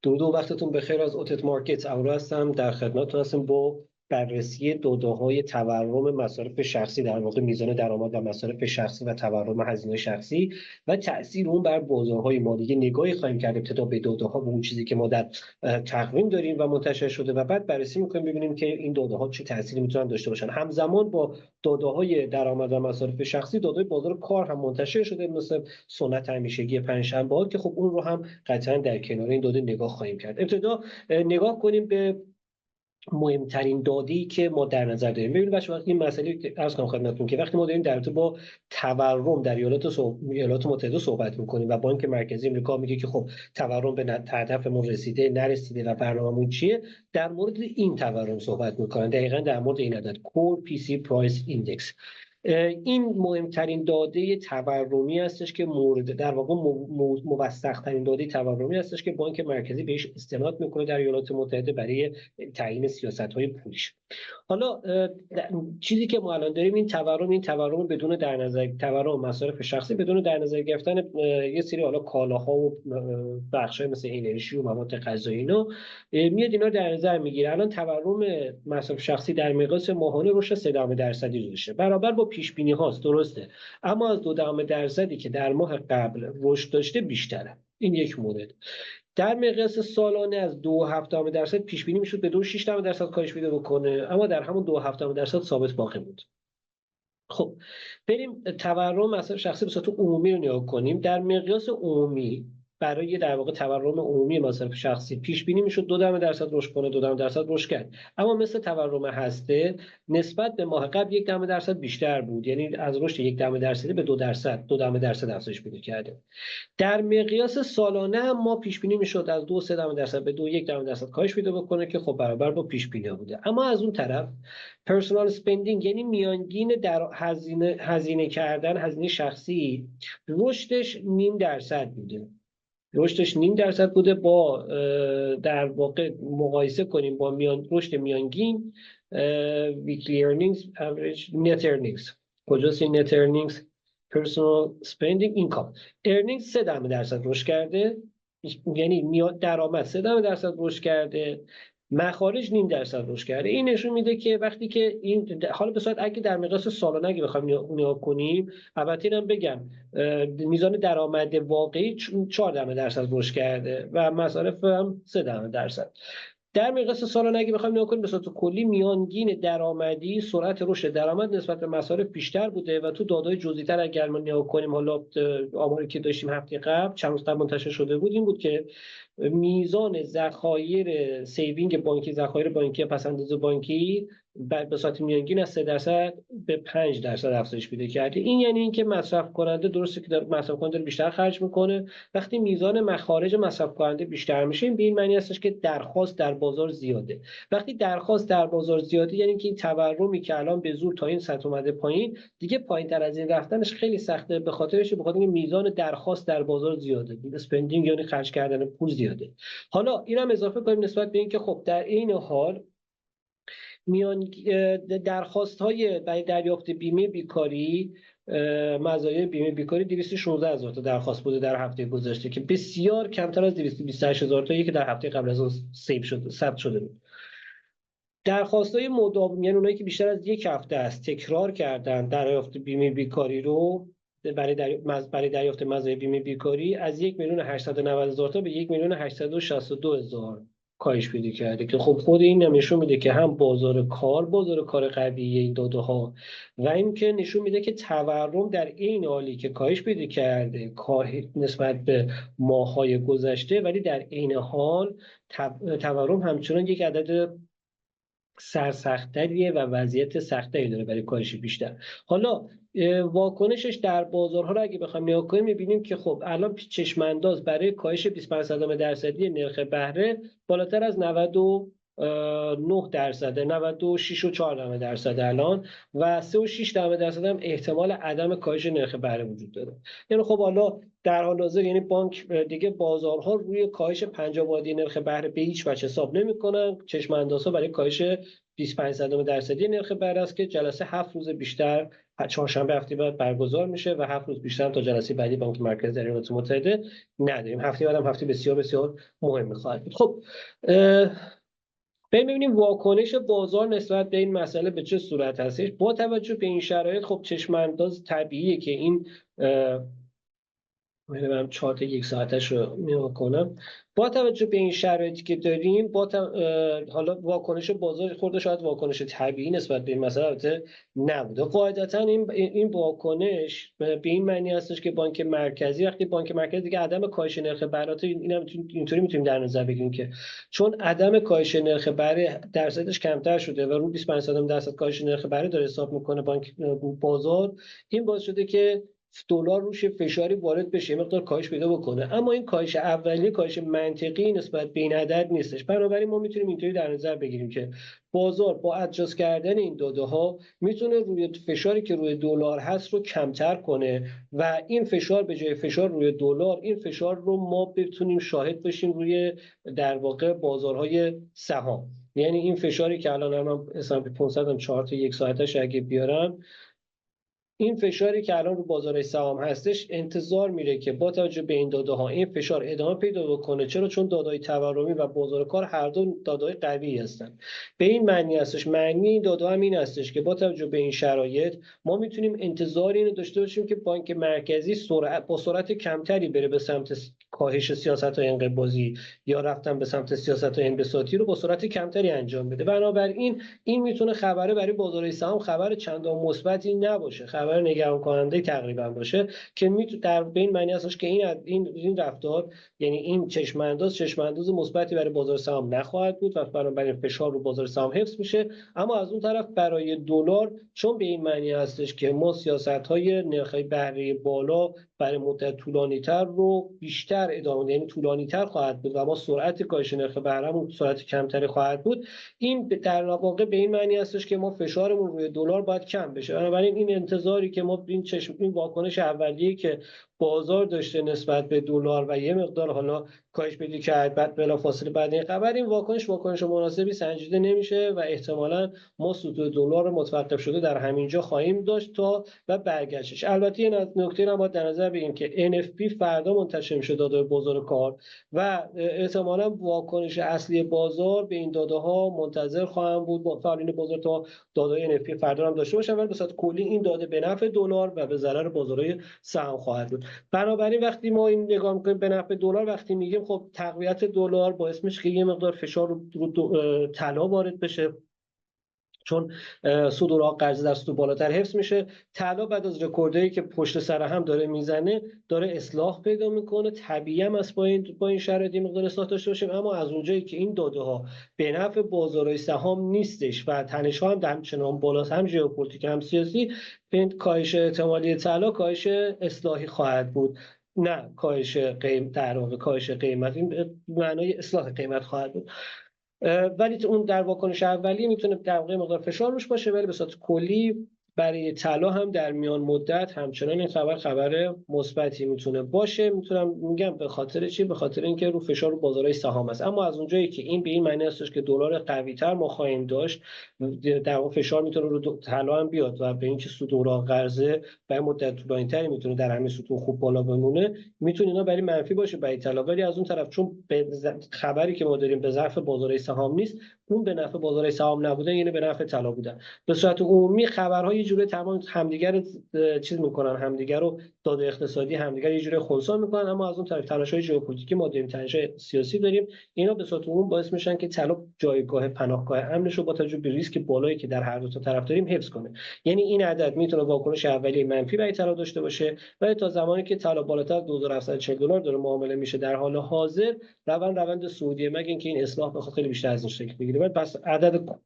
درود و وقتتون بخیر. از اوتت مارکت اورا هستم، در خدمتتون هستم با بررسی داده‌های تورم مصارف شخصی، در واقع میزان درآمد و مصارف شخصی و تورم هزینه شخصی و تاثیر اون بر بازارهای مالی. نگاهی خواهیم کرد ابتدا به داده‌ها و اون چیزی که ما در تقویم داریم و منتشر شده و بعد بررسی می‌کنیم ببینیم که این داده‌ها چه تأثیری میتونن داشته باشن. همزمان با داده‌های درآمد و مصارف شخصی، داده‌های بازار کار هم منتشر شده، مثل سنت همیشگی پنجشنبه‌ها که خب اون رو هم قطعا در کنار این داده نگاه خواهیم کرد. ابتدا نگاه کنیم به مهمترین داده‌ای که ما در نظر داریم. ببینید بچه‌ها، وقتی این مسئله عرض کنم خدمتتون که وقتی ما داریم در رابطه با تورم در ایالات متحده صحبت می‌کنیم و بانک مرکزی آمریکا میگه که خب تورم به هدفمون رسیده نرسیده و برنامه‌مون چیه، در مورد این تورم صحبت می‌کنن، دقیقاً در مورد این عدد Core PC Price Index. این مهمترین داده تورمی هستش که مورد در واقع موثق ترین داده تورمی هستش که بانک مرکزی بهش استناد میکنه در ایالات متحده برای تعیین سیاست‌های پولیش. حالا چیزی که ما الان داریم این تورم بدون در نظر تورم مصارف شخصی بدون در نظر گرفتن یه سری حالا کالاها و بخشای مثل انرژی و مواد غذایی اینا میاد اینا در نظر میگیره. الان تورم مصارف شخصی در مقیاس ماهانه رشد 3% داشته، برابر با پیش بینی هاست، درسته، اما از 2% که در ماه قبل رشد داشته بیشتره. این یک مورد. در مقیاس سالانه از 2.7% پیش بینی میشد به 2.6% کاهش پیدا بکنه، اما در همون 2.7% ثابت باقی بود. خب بریم تورم مصرف شخصی به صورت عمومی رو نگاه کنیم. در مقیاس عمومی برای در واقع تورم عمومی مصرف شخصی پیش بینی میشد 2% رشد کنه، 2% رشد کرد، اما مثل تورم هسته نسبت به ماه قبل 1% بیشتر بود، یعنی از رشد 1% به 2% افزایش پیدا کرده. در مقیاس سالانه هم ما پیش بینی میشد از 2.3% به 2.1% کاهش پیدا بکنه که خب برابر با پیش بینی بوده، اما از اون طرف پرسونال اسپندینگ یعنی میانگین در هزینه کردن، هزینه شخصی، رشدش 0.5% بوده. رشدش 0.5% بوده با در واقع مقایسه کنیم با رشد میانگین weekly earnings average net earnings. کجاست این net earnings؟ personal spending income. earnings 3% رشد کرده، یعنی درآمد 3% رشد کرده، مخارج 0.5% رشد کرده. این نشون میده که وقتی که این حالا به صورت اگه در مقیاس سالانه اگه بخوایم نگاه کنیم، البته اینم بگم میزان درآمد واقعی 4% رشد کرده و مصارف هم 3%. در مقیاس سالانه اگه بخوایم نگاه کنیم به صورت کلی میانگین درآمدی سرعت رشد درآمد نسبت به مصارف بیشتر بوده و تو داده‌های جزئی‌تر اگر ما نگاه کنیم، حالا آماری که داشتیم هفته قبل چند روز قبل منتشر شده بود، این بود که میزان ذخایر سیوینگ بانکی، ذخایر بانکی پسنداز بانکی به صورت میانگین از 3% به 5% افزایش پیدا کرده. این یعنی اینکه مصرف کننده درسته که مصرف کننده بیشتر خرج میکنه، وقتی میزان مخارج مصرف کننده بیشتر میشه این به این معنی هستش که درخواست در بازار زیاده. وقتی درخواست در بازار زیاده یعنی که این تورمی که الان به زور تا این سطح اومده پایین دیگه پایین‌تر از این رفتنش خیلی سخته، به خاطر اینکه میزان درخواست در بازار زیاده، اسپندینگ یعنی خرج کردن پول زیاده. حالا اینم اضافه کنیم نسبت به اینکه خب در این حال درخواست های برای دریافت بیمه بیکاری، مزایای بیمه بیکاری 216,000 تا درخواست بوده در هفته گذشته که بسیار کمتر از 228,000 تایی که در هفته قبل از اون ثبت شده بود. درخواست‌های مداوم، یعنی اونایی که بیشتر از یک هفته است تکرار کردن دریافت بیمه بیکاری رو برای دریافت مزایای بیمه بیکاری، از 1,890,000 تا به 1,862,000 کاهش پیدا کرده که خب خود این نشون میده که هم بازار کار قویه این داده‌ها و اینکه نشون میده که تورم در این حالی که کاهش پیدا کرده نسبت به ماه‌های گذشته، ولی در این حال تورم همچنان یک عدد سرسخت‌تریه و وضعیت سخت‌تری داره برای کاهش بیشتر. حالا واکنشش در بازارها رو اگه بخوایم نگاه کنیم می‌بینیم که خب الان چشم‌انداز برای کاهش 25% نرخ بهره بالاتر از 99%، 96.4% الان و 3.6% هم احتمال عدم کاهش نرخ بهره وجود داره. یعنی خب حالا در حال حاضر یعنی بانک دیگه بازارها روی کاهش 50 بادی نرخ بهره به هیچ وجه حساب نمی‌کنن، چشم اندازها برای کاهش 25% نرخ بهره است که جلسه 7 روز بیشتر چهارشنبه هفته بعد برگزار میشه و 7 روز بیشتر تا جلسه بعدی بانک مرکزی در ایالات متحده نداریم. هفته بعدم هفته بسیار بسیار مهمی خواهد بود. خب ببینیم واکنش بازار نسبت به این مسئله به چه صورت هستش. با توجه به این شرایط خب چشم‌انداز طبیعیه که این من چارت یک ساعتش رو نگاه کنم. با توجه به این شرایطی که داریم حالا واکنش بازار خورده شاید واکنش طبیعی نسبت به این مسئله البته نبوده. قاعدتا این واکنش به این معنی هستش که بانک مرکزی وقتی بانک مرکزی دیگه عدم کاهش نرخ بهره اینطوری میتونیم در نظر بگیریم که چون عدم کاهش نرخ بهره درصدش کمتر شده و رو 25% کاهش نرخ بهره داره حساب میکنه بازار، این باعث شده که دلار روش فشاری وارد بشه، مقدار کاهش پیدا بکنه. اما این کاهش اولیه کاهش منطقی نسبت به این عدد نیستش. بنابراین ما میتونیم اینطوری در نظر بگیریم که بازار با ادجاست کردن این داده ها میتونه روی فشاری که روی دلار هست رو کمتر کنه و این فشار به جای فشار روی دلار، این فشار رو ما بتونیم شاهد باشیم روی در واقع بازارهای سهام. یعنی این فشاری که الان من S&P 500 هم چارت یک ساعتش اگه بیارم، این فشاری که الان رو بازار سهام هستش انتظار میره که با توجه به این داده ها این فشار ادامه پیدا بکنه. چرا؟ چون داده‌های تورمی و بازار کار هر دو داده‌های قوی هستن. به این معنی هستش، معنی این داده هم این هستش که با توجه به این شرایط ما میتونیم انتظار اینو داشته باشیم که بانک مرکزی با سرعت کمتری بره به سمت کاهش سیاست‌های انقباضی یا رفتن به سمت سیاست‌های انبساطی رو با سرعت کمتری انجام بده. بنابراین این میتونه خبره برای بازار سهام خبر چندان مثبتی نباشه، خبر نگران کننده تقریبا باشه که در بین معنی هستش که این رفتار، یعنی این چشم انداز مثبتی برای بازار سهام نخواهد بود و بنابراین فشار رو بازار سهام حفظ میشه. اما از اون طرف برای دلار چون به این معنی هستش که ما سیاست‌های نرخ بهره بالا برای مدت طولانی‌تر رو بیشتر ادامه، یعنی طولانی‌تر خواهد بود و ما سرعت کاهش نرخ بهره‌مون سرعت کمتری خواهد بود. این در واقع به این معنی هستش که ما فشارمون روی دلار باید کم بشه. بنابراین این انتظاری که ما این واکنش اولیه‌ای که بازار داشته نسبت به دلار و یه مقدار حالا کاهش پیدا کرد بعد بلافاصله بعد این خبر، این واکنش مناسبی سنجیده نمیشه و احتمالاً ما سقوط دلار رو متوقف شده در همین جا خواهیم داشت تا و برگشتش. البته این نکته رو باید در نظر بگیریم که NFP فردا منتشر میشه، داده بازار کار، و احتمالاً واکنش اصلی بازار به این داده ها منتظر خواهم بود. با فعالین بازار تا داده NFP فردا هم داشته باشن، ولی به صورت کلی این داده به نفع دلار و به ضرر بازارهای سهام خواهد بود. بنابراین وقتی ما این نگاه می‌کنیم به نفع دلار، وقتی میگیم خب تقویت دلار باعث میشه که یه مقدار فشار رو طلا وارد بشه، چون سود اوراق قرضه در سود بالاتر حفظ میشه. طلا بعد از رکوردایی که پشت سر هم داره میزنه داره اصلاح پیدا میکنه. طبیعی هم است با این شرایط مقدار اصلاح داشته باشیم. اما از اونجایی که این داده ها به نفع بازارهای سهام نیستش و تنش ها هم همچنان بالاست، هم ژئوپلیتیک هم سیاسی، کاهش احتمالی طلا کاهش اصلاحی خواهد بود، نه کاهش در واقع کاهش قیمت. این معنای اصلاح قیمت خواهد بود. ولی اون در واکنش اولیه میتونه در واقع مقدار فشار روش باشه، ولی به صورت کلی برای طلا هم در میان مدت همچنان این خبر مثبتی میتونه باشه. میگم به خاطر چی؟ به خاطر اینکه رو فشار رو بازارهای سهام است. اما از اونجایی که این به این معنی هستش که دلار قوی تر ما خواهیم داشت، در واقع فشار میتونه رو طلا هم بیاد و به اینکه سود اوراق قرضه برای مدت طولانی‌تری میتونه در همین سطوح خوب بالا بمونه، میتونه اینا برای منفی باشه برای طلا. ولی از اون طرف چون خبری که ما داریم به ظرف بازارهای سهام نیست، اون به نفع بازارهای سهام نبوده، یعنی به نفع طلا بودن. به صورت عمومی خبرها یه جوری تمام همدیگر چیز میکنن، همدیگر رو داده اقتصادی همدیگر یه جوری خنثی میکنن. اما از اون طرف تنش‌های ژئوپلیتیکی ما داریم، تنش‌های سیاسی داریم، اینا به صورت عموم باعث میشن که طلا جایگاه پناهگاه امنش رو با توجه به ریسک بالایی که در هر دو تا طرف داریم حفظ کنه. یعنی این عدد میتونه واکنش اولیه منفی برای طلا داشته باشه، ولی تا زمانی که طلا بالاتر $2740 داره معامله میشه در حال حاضر روند صعودیه، مگه اینکه این اصلاح بخواد خیلی بیشتر از این شکل بگیره.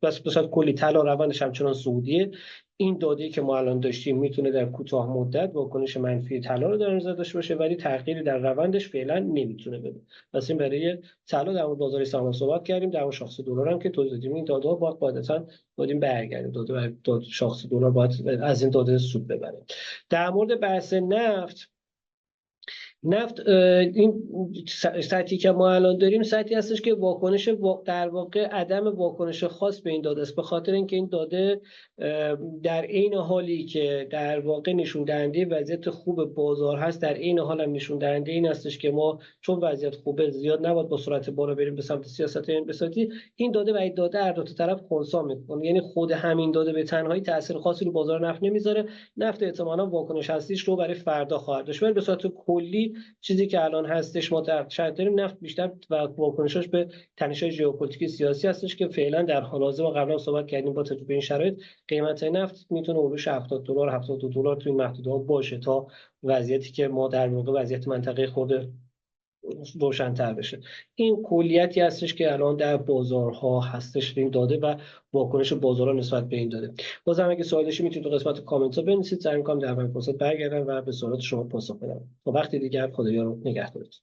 بس به صورت کلی طلا روندش همچنان صعودیه. این داده‌ای که ما الان داشتیم میتونه در کوتاه مدت واکنش منفی طلا رو در نظر داشته باشه، ولی تغییری در روندش فعلا نمیتونه بده. پس این برای طلا در مورد بازار سهام صحبت کردیم. در مورد شاخص دلار هم که توضیح دادیم، این داده‌ها قاعدتاً باید برگردیم، داده شاخص دلار باید از این داده سود ببره. در مورد بحث نفت، نفت این سطحی که ما الان داریم سطحی هستش که واکنش در واقع عدم واکنش خاص به این داده است، به خاطر اینکه این داده در عین حالی که در واقع نشون دهنده وضعیت خوب بازار هست، در عین حال هم نشون دهنده این هستش که ما چون وضعیت خوبه زیاد نباید با سرعت بالا بریم به سمت سیاست انبساطی. این داده و این داده هر دو طرف خنثی میکنه، یعنی خود همین داده به تنهایی تاثیر خاصی رو بازار نفت نمیذاره. نفت احتمالاً واکنش هستیش رو برای فردا خواهد داشت، ولی به صورت کلی چیزی که الان هستش ما در شرط داریم نفت بیشتر و واکنشش به تنش‌های ژئوپلیتیک سیاسی هستش که فعلا در حال حاضر ما قبلا صحبت کردیم با توجه به این شرایط قیمت نفت میتونه اولش $70 $72 توی محدوده باشه تا وضعیتی که ما در واقع وضعیت منطقه خود روشن‌تر بشه. این کلیتی هستش که الان در بازارها هستش این داده و واکنش بازارها نسبت به این داده. بازم اگه سوال داشتید میتونید تو قسمت کامنت ها بنویسید، سعی می‌کنم در فرصت برگردم و به سوالات شما پاسخ بدم. تا وقتی دیگر خدایا رو نگهدارتون.